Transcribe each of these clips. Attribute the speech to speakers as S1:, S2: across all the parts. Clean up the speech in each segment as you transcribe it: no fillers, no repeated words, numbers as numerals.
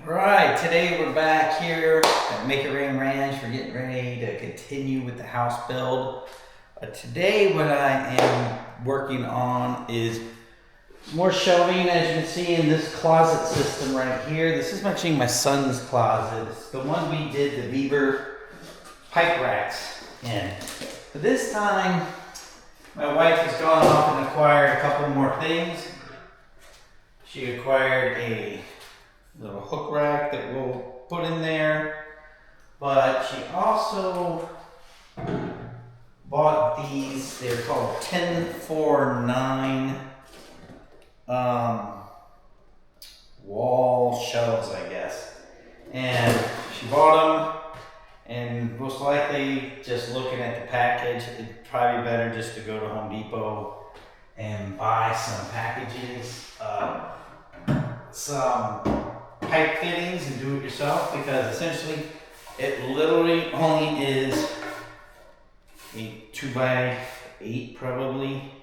S1: Alright, today we're back here at Make It Rain Ranch. We're getting ready to continue with the house build. Today what I am working on is more shelving, as you can see in this closet system right here. This is actually my son's closet. It's the one we did the beaver pipe racks in. But this time, my wife has gone off and acquired a couple more things. She acquired a little hook rack that we'll put in there, but she also bought these. They're called TEN49 wall shelves, I guess. And she bought them, and most likely, just looking at the package, it'd probably be better just to go to Home Depot and buy some packages, some pipe fittings and do it yourself, because essentially it literally only is a 2x8 probably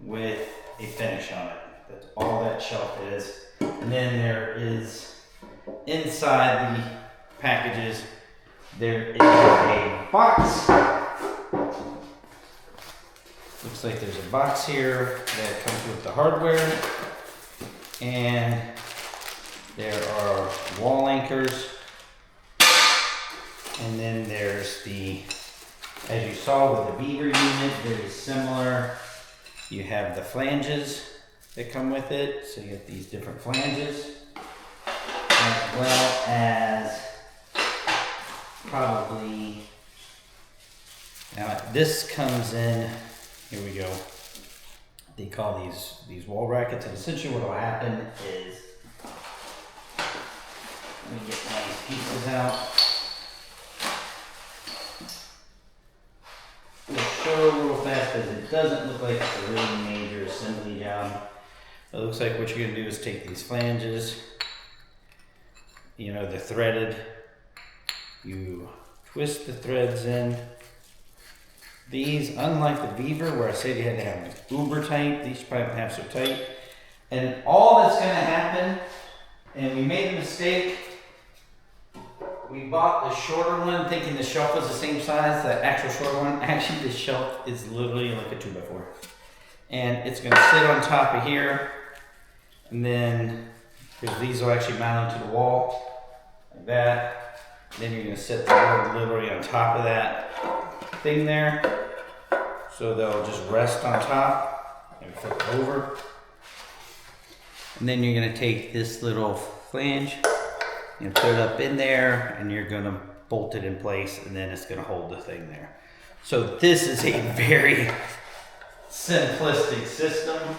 S1: with a finish on it. That's all that shelf is. And then there is, inside the packages, there is a box. Looks like there's a box here that comes with the hardware, and there are wall anchors, and then there's the, as you saw with the beaver unit, very similar. You have the flanges that come with it, so you get these different flanges, as well as probably, now this comes in, here we go, they call these wall brackets, and essentially what will happen is, let me get my pieces out. We'll show real fast because it doesn't look like it's a really major assembly job. It looks like what you're going to do is take these flanges, you know, they're threaded. You twist the threads in. These, unlike the beaver, where I said you had to have them uber tight, these probably don't have so tight. And all that's going to happen, and we made a mistake. We bought the shorter one thinking the shelf was the same size, the actual shorter one. Actually, the shelf is literally like a 2x4. And it's gonna sit on top of here. And then, because these will actually mount into the wall, like that. Then you're gonna set the board literally on top of that thing there. So they'll just rest on top and flip over. And then you're gonna take this little flange, you put it up in there, and you're gonna bolt it in place, and then it's gonna hold the thing there. So this is a very simplistic system.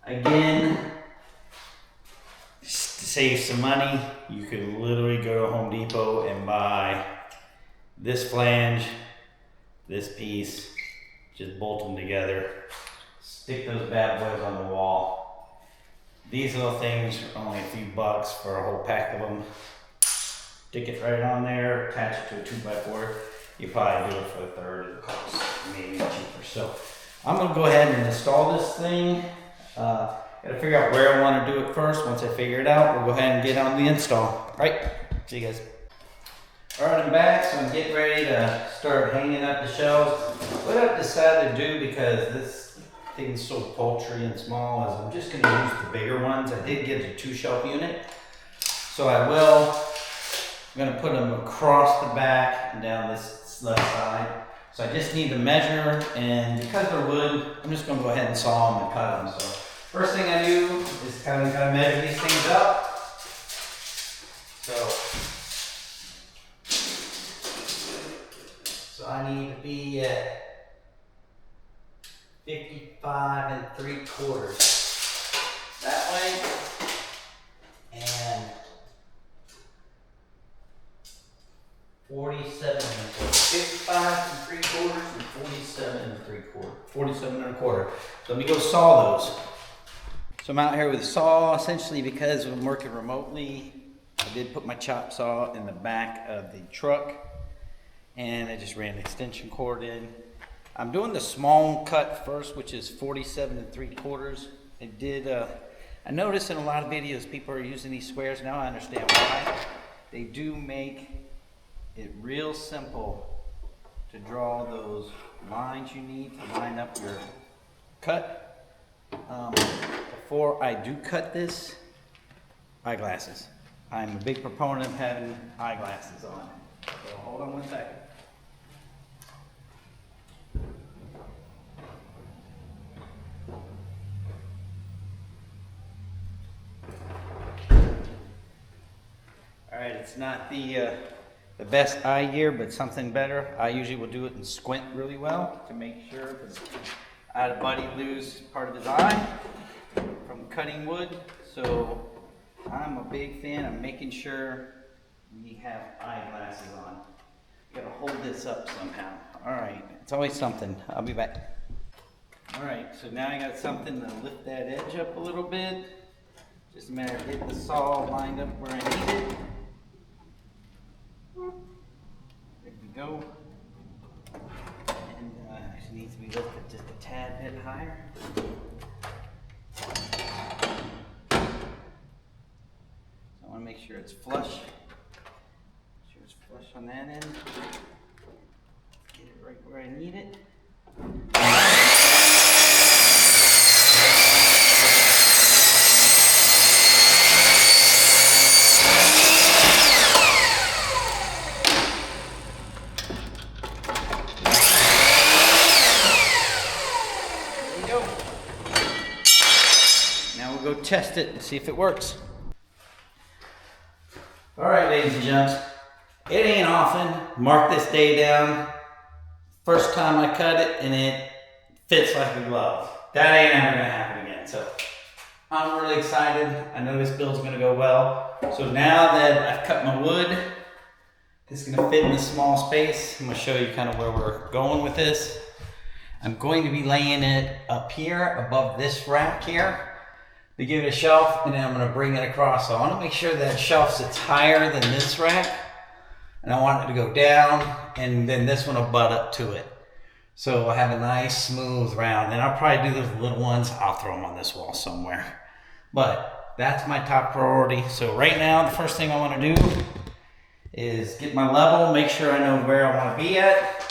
S1: Again, just to save some money, you could literally go to Home Depot and buy this flange, this piece, just bolt them together, stick those bad boys on the wall. These little things are only a few bucks for a whole pack of them. Stick it right on there, attach it to a 2x4. You probably do it for a third of the cost, maybe cheaper. So I'm gonna go ahead and install this thing. Gotta figure out where I wanna do it first. Once I figure it out, we'll go ahead and get on the install. All right, see you guys. All right, I'm back, so I'm getting ready to start hanging up the shelves. What I've decided to do, because this thing's so paltry and small, is I'm just going to use the bigger ones. I did get a 2-shelf unit, so I'm going to put them across the back and down this left side. So I just need to measure, and because they're wood, I'm just going to go ahead and saw them and cut them. So first thing I do is kind of measure these things up. So I need to be at 55 3/4 that way, and 47 55 3/4 and 47 3/4, 47 1/4. So let me go saw those. So I'm out here with a saw, essentially because I'm working remotely. I did put my chop saw in the back of the truck, and I just ran an extension cord in. I'm doing the small cut first, which is 47 3/4. I did I notice in a lot of videos people are using these squares. Now I understand why. They do make it real simple to draw those lines you need to line up your cut. Before I do cut this, eyeglasses. I'm a big proponent of having eyeglasses on. So hold on 1 second. All right, it's not the best eye gear, but something better. I usually will do it and squint really well to make sure, because I had a buddy lose part of his eye from cutting wood. So I'm a big fan of making sure we have eyeglasses on. Gotta hold this up somehow. All right, it's always something. I'll be back. All right, so now I got something to lift that edge up a little bit. Just a matter of getting the saw lined up where I need it. There we go. And actually needs to be lifted just a tad bit higher. So I want to make sure it's flush. Make sure it's flush on that end. Get it right where I need it. Go test it and see if it works. All right, ladies and gents, it ain't often. Mark this day down. First time I cut it and it fits like a glove. That ain't ever gonna happen again. So I'm really excited. I know this build's gonna go well. So now that I've cut my wood, it's gonna fit in this small space. I'm gonna show you kind of where we're going with this. I'm going to be laying it up here above this rack here to give it a shelf, and then I'm going to bring it across. So I want to make sure that shelf sits higher than this rack, and I want it to go down, and then this one will butt up to it. So I'll have a nice smooth round, and I'll probably do those little ones. I'll throw them on this wall somewhere. But that's my top priority. So right now, the first thing I want to do is get my level, make sure I know where I want to be at,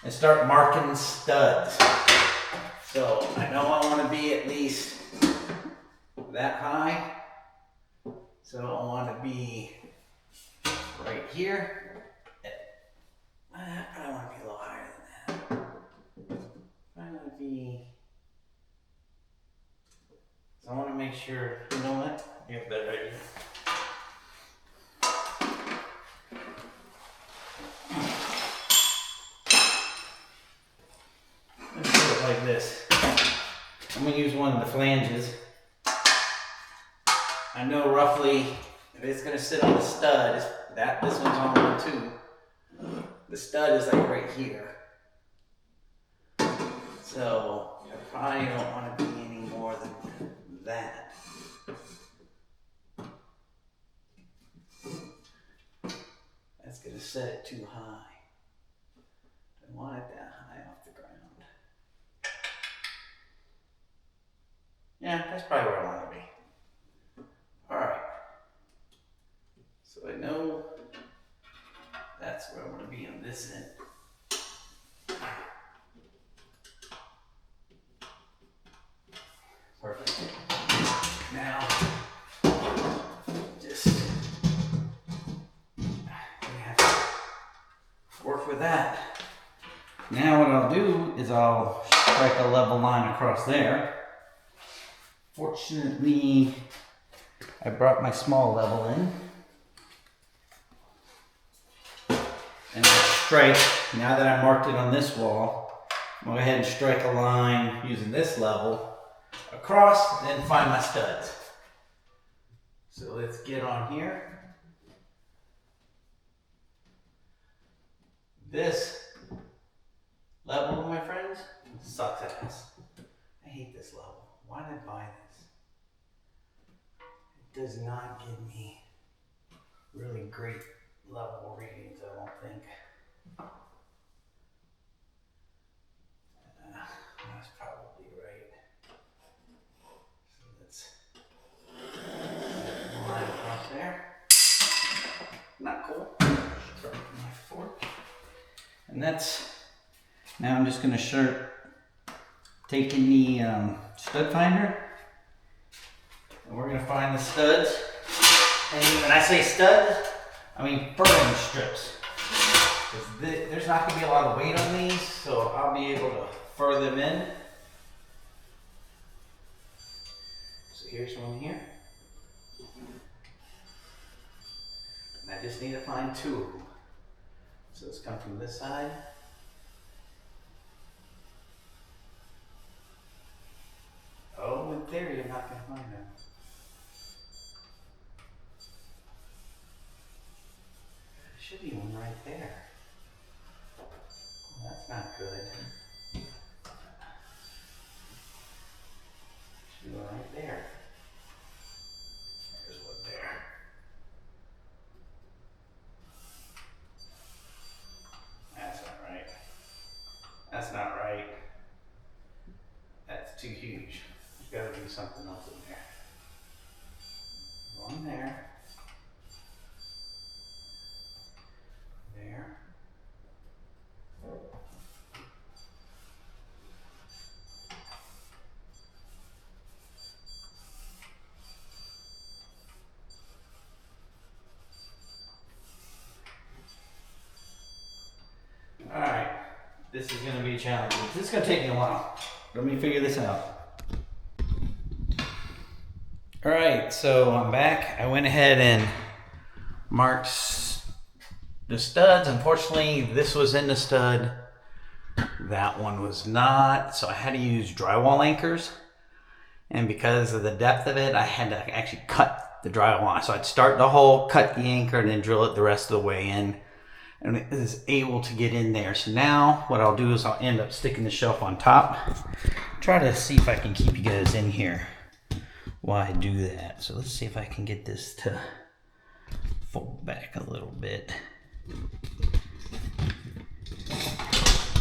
S1: and start marking studs. So I know I want to be at least that high, so I want to be right here. I probably want to be a little higher than that. I want to be. So I want to make sure. You know what? You have a better idea. Let's do it like this. I'm going to use one of the flanges. I know roughly if it's going to sit on the stud, this one's on one too. The stud is like right here. So I probably don't want to be any more than that. That's going to set it too high. I don't want it that high off the ground. Yeah, that's probably where I want to be. Alright, so I know that's where I want to be on this end. Perfect. Now, just have to work with that. Now what I'll do is I'll strike a level line across there. Fortunately, I brought my small level in. And I'll strike, now that I marked it on this wall, I'm going to go ahead and strike a line using this level across and then find my studs. So let's get on here. This level, my friends, sucks ass. I hate this level. Why did I buy this? It does not give me really great level readings, I don't think. That's probably right. So let's there. Not cool. Throw my fork. And that's, now I'm just gonna start taking the stud finder, and we're gonna find the studs. And when I say studs, I mean furring strips. There's not gonna be a lot of weight on these, so I'll be able to fur them in. So here's one here. And I just need to find 2 of them. So let's come from this side. Oh, in theory, you're not gonna find them. There should be one right there. Well, that's not good. Should be one right there. There's one there. That's not right. That's not right. That's too huge. There's got to be something else in there. One there. There. All right, this is going to be challenging. This is going to take me a while. Let me figure this out. All right, so I'm back. I went ahead and marked the studs. Unfortunately, this was in the stud. That one was not, so I had to use drywall anchors. And because of the depth of it, I had to actually cut the drywall. So I'd start the hole, cut the anchor, and then drill it the rest of the way in. And it is able to get in there. So now what I'll do is I'll end up sticking the shelf on top. Try to see if I can keep you guys in here while I do that. So let's see if I can get this to fold back a little bit.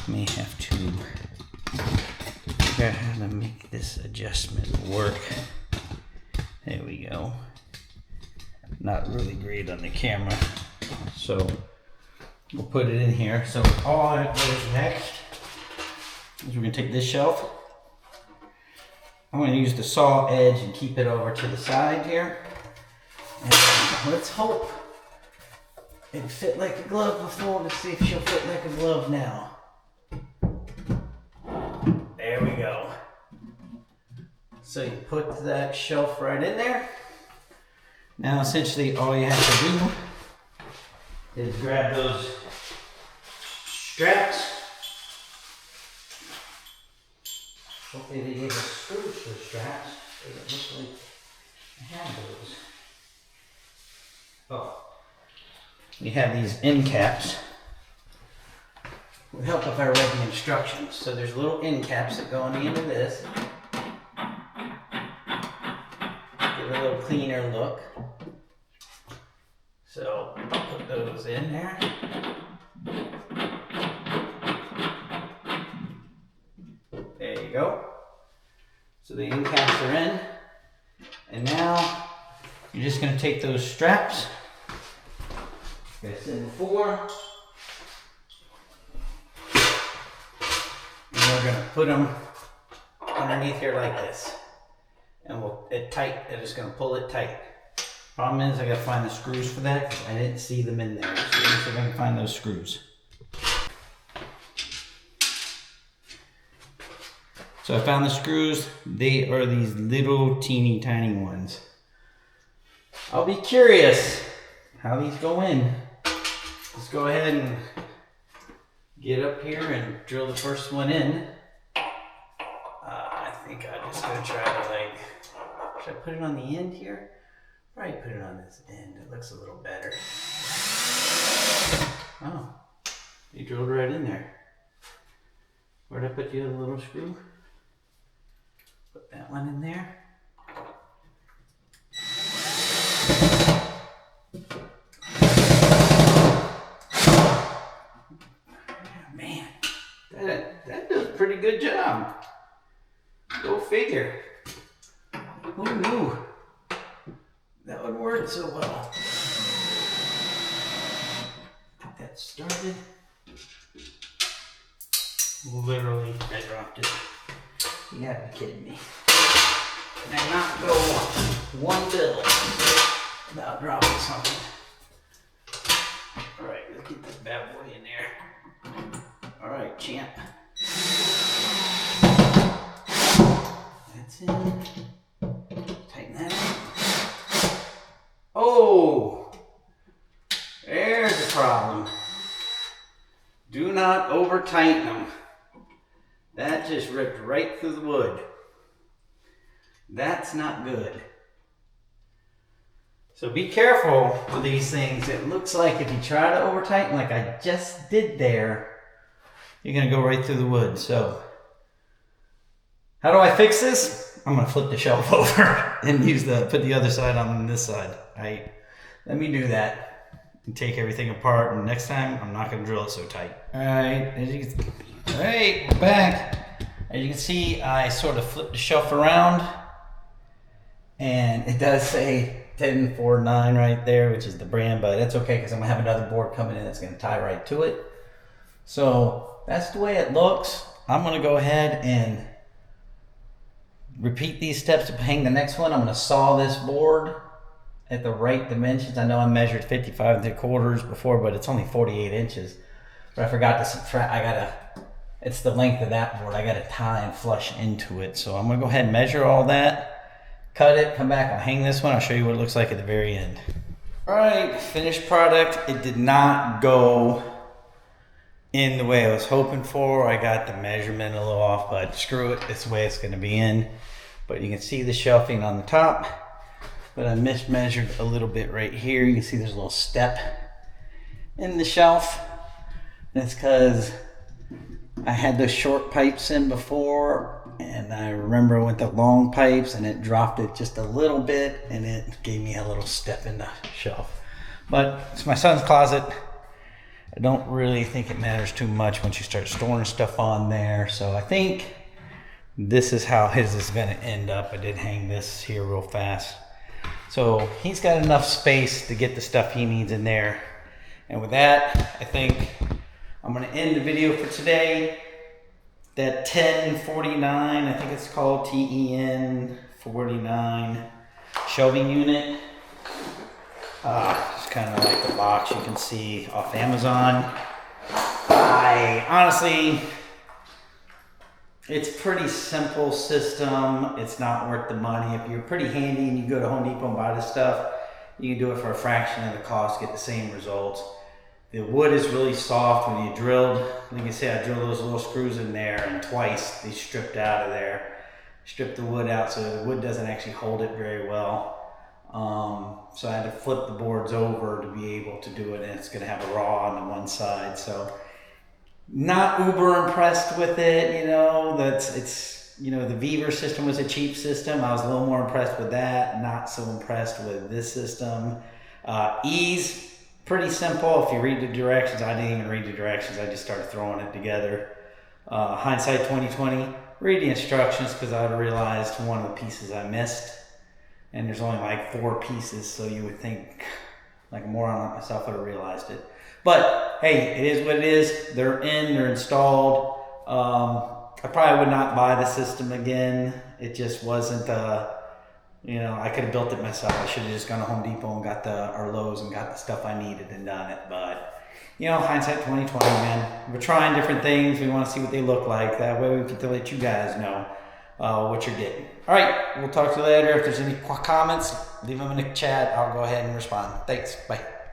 S1: May have to figure out how to make this adjustment work. There we go. Not really great on the camera. So we'll put it in here. So all I do next is we're gonna take this shelf. I'm gonna use the saw edge and keep it over to the side here. And let's hope it fit like a glove before. Let's see if she'll fit like a glove now. There we go. So you put that shelf right in there. Now essentially all you have to do is grab those straps. Hopefully they gave us screws for the straps. They don't look like I have those. Oh. We have these end caps. It would help if I read the instructions. So there's little end caps that go on the end of this. Give it a little cleaner look. So I'll put those in there. There you go. So the end caps are in. And now you're just going to take those straps. Like I said before. And we're going to put them underneath here like this. And it's just going to pull it tight. Problem is I got to find the screws for that because I didn't see them in there. So let's see if I can find those screws. So I found the screws. They are these little teeny tiny ones. I'll be curious how these go in. Let's go ahead and get up here and drill the first one in. I think I'm just gonna try to should I put it on the end here? Probably put it on this end. It looks a little better. Oh, you drilled right in there. Where'd I put the other little screw? Put that one in there. Man, that does a pretty good job. Go figure. Who knew? that would work so well. Get that started. Literally, I dropped it. You gotta be kidding me. Can I not go one bill without dropping something? Alright, let's get this bad boy in there. Alright, champ. That's it. Tighten that up. Oh! There's the problem. Do not over tighten them. That just ripped right through the wood. That's not good. So be careful with these things. It looks like if you try to over tighten like I just did there, you're gonna go right through the wood. So how do I fix this? I'm gonna flip the shelf over and put the other side on this side. Right? Let me do that and take everything apart, and next time I'm not gonna drill it so tight. Alright, we're back. As you can see, I sort of flipped the shelf around, and it does say TEN49 right there, which is the brand, but that's okay because I'm gonna have another board coming in that's gonna tie right to it. So that's the way it looks. I'm gonna go ahead and repeat these steps to hang the next one. I'm gonna saw this board at the right dimensions. I know I measured 55 3/4 before, but it's only 48 inches. But I forgot to subtract. It's the length of that board. I gotta tie and flush into it. So I'm gonna go ahead and measure all that, cut it, come back, I'll hang this one. I'll show you what it looks like at the very end. All right, finished product. It did not go in the way I was hoping for. I got the measurement a little off, but screw it, it's the way it's gonna be in. But you can see the shelving on the top, but I mismeasured a little bit right here. You can see there's a little step in the shelf. That's because I had those short pipes in before, and I remember I went to long pipes and it dropped it just a little bit, and it gave me a little step in the shelf. But it's my son's closet. I don't really think it matters too much once you start storing stuff on there. So I think this is how his is gonna end up. I did hang this here real fast. So he's got enough space to get the stuff he needs in there. And with that, I think I'm gonna end the video for today. That TEN49, I think it's called TEN49 shelving unit. It's kind of like the box you can see off Amazon. Honestly, it's a pretty simple system. It's not worth the money. If you're pretty handy and you go to Home Depot and buy this stuff, you can do it for a fraction of the cost, get the same results. The wood is really soft when you drilled. Like I said, I drilled those little screws in there, and twice they stripped out of there. Stripped the wood out so the wood doesn't actually hold it very well. So I had to flip the boards over to be able to do it, and it's gonna have a raw on the one side. So not uber impressed with it, you know. The Beaver system was a cheap system. I was a little more impressed with that. Not so impressed with this system. Ease. Pretty simple if you read the directions. I didn't even read the directions. I just started throwing it together. Hindsight 2020. Read the instructions because I realized one of the pieces I missed. And there's only like 4 pieces, so you would think like a moron like myself would have realized it. But hey, it is what it is. They're installed. I probably would not buy the system again. It just wasn't I could have built it myself. I should have just gone to Home Depot and got or Lowe's and got the stuff I needed and done it. But, hindsight 2020, man. We're trying different things. We want to see what they look like. That way we can let you guys know what you're getting. All right, we'll talk to you later. If there's any comments, leave them in the chat. I'll go ahead and respond. Thanks. Bye.